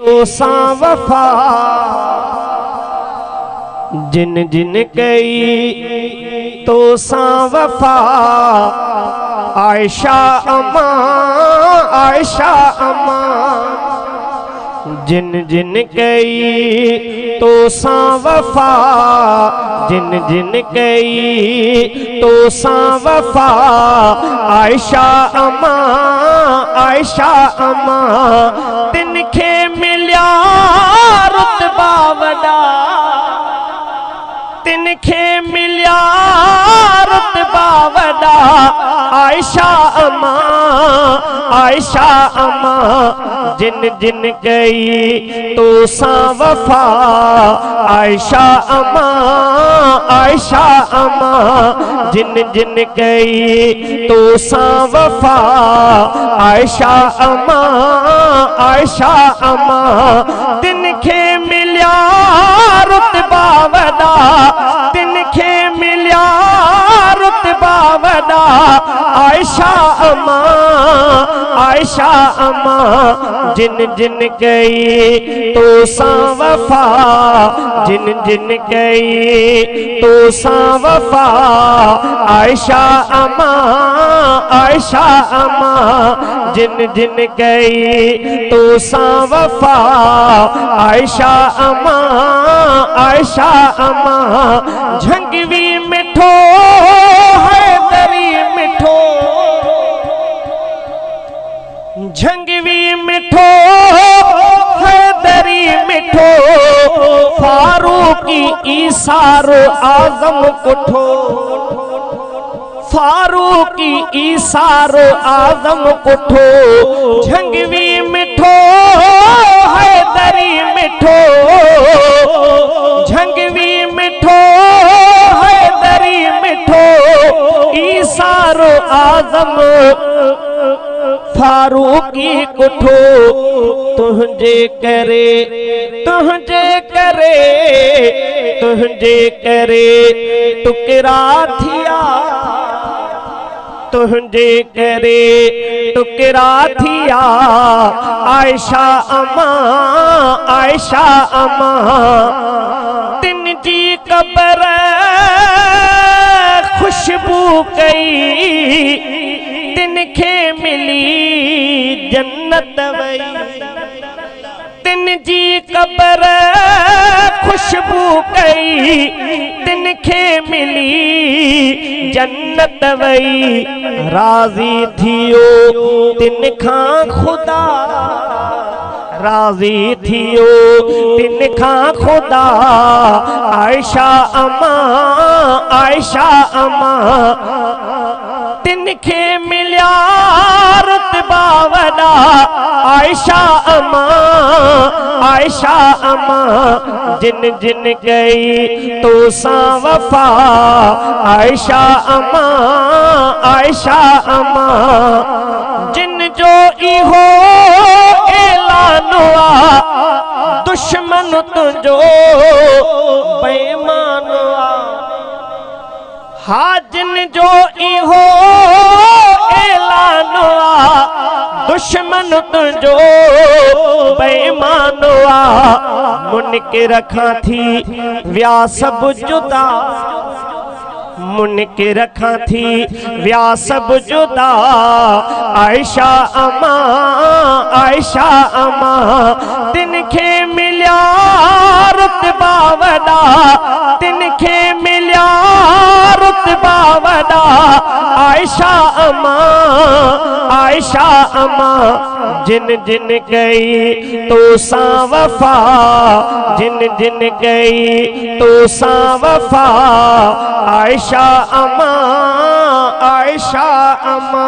तो सा वफा जिन जिन कई तो सा वफा आयशा अम्मा आयशा अम्मा जिन जिन कई तो सा वफा जिन जिन कई तो सा वफा आयशा अम्मा आयशा अम्मा तिनखे मिलिया रुतबा वॾा तिनखे मिलिया रुतबा वॾा आयशा अम्मा आयशा अम्मा जिन जिन कई तो सा वफा आयशा अम्मा आयशा अम्मा जिन जिन कई तो सा वफा आयशा अम्मा आयशा अम्मा तिनखे मिलिया रुतबा वॾा तिनखे मिलिया रुतबा वॾा आयशा अम्मा आयशा अम्मा जिन जिन कई तो सा वफा जिन जिन कई तो सा वफा आयशा अम्मा आयशा अम्मा जिन जिन कई तो सा वफा आयशा अम्मा आयशा अम्मा झंगवी मिठो हैदरी मिठो झंगवी मिठो हैदरी मिठो फारूकी ईसारो आजम कुठो फारूकी ईसारो आजम कुठो झंगवी मिठो हैदरी मिठो झंगवी मिठो हैदरी मिठो ईसारो आजम फारूकी कुठो तुझे करे तुझे करे तुझे करे टुकरा थिया तुझे करे टुकरा थिया आयशा अम्मा आयशा अम्मा तिन जी कब्र खुशबू कई तिनखे मिली जन्नत वई तिन जी कब्र खुशबू कई तिनखे मिली जन्नत वई राज़ी थियो तिन खां खुदा राज़ी थियो तिन खां खुदा आयशा अम्मा आयशा अम्मा तिनखे मिलिया रुतबा वॾा आयशा अम्मा आयशा अम्मा जिन जिन गई तो सा वफा आयशा अम्मा आयशा अम्मा जिन जो इहो ऐलान आ दुश्मन तुझो बेईमान आ हा जिन जो इहो ऐलान आ दुश्मन तुझो बेईमान आ मुनकिर खां थी विया सभु जुदा मुनकिर खां थी विया सभु जुदा आयशा अम्मा आयशा अम्मा तिनखे मिलिया रुतबा वॾा तिनखे मिलिया रुतबा वॾा आयशा अम्मा आयशा अम्मा जिन जिन गई तो सा वफा जिन जिन गई तो सा वफा आयशा अम्मा आयशा अम्मा।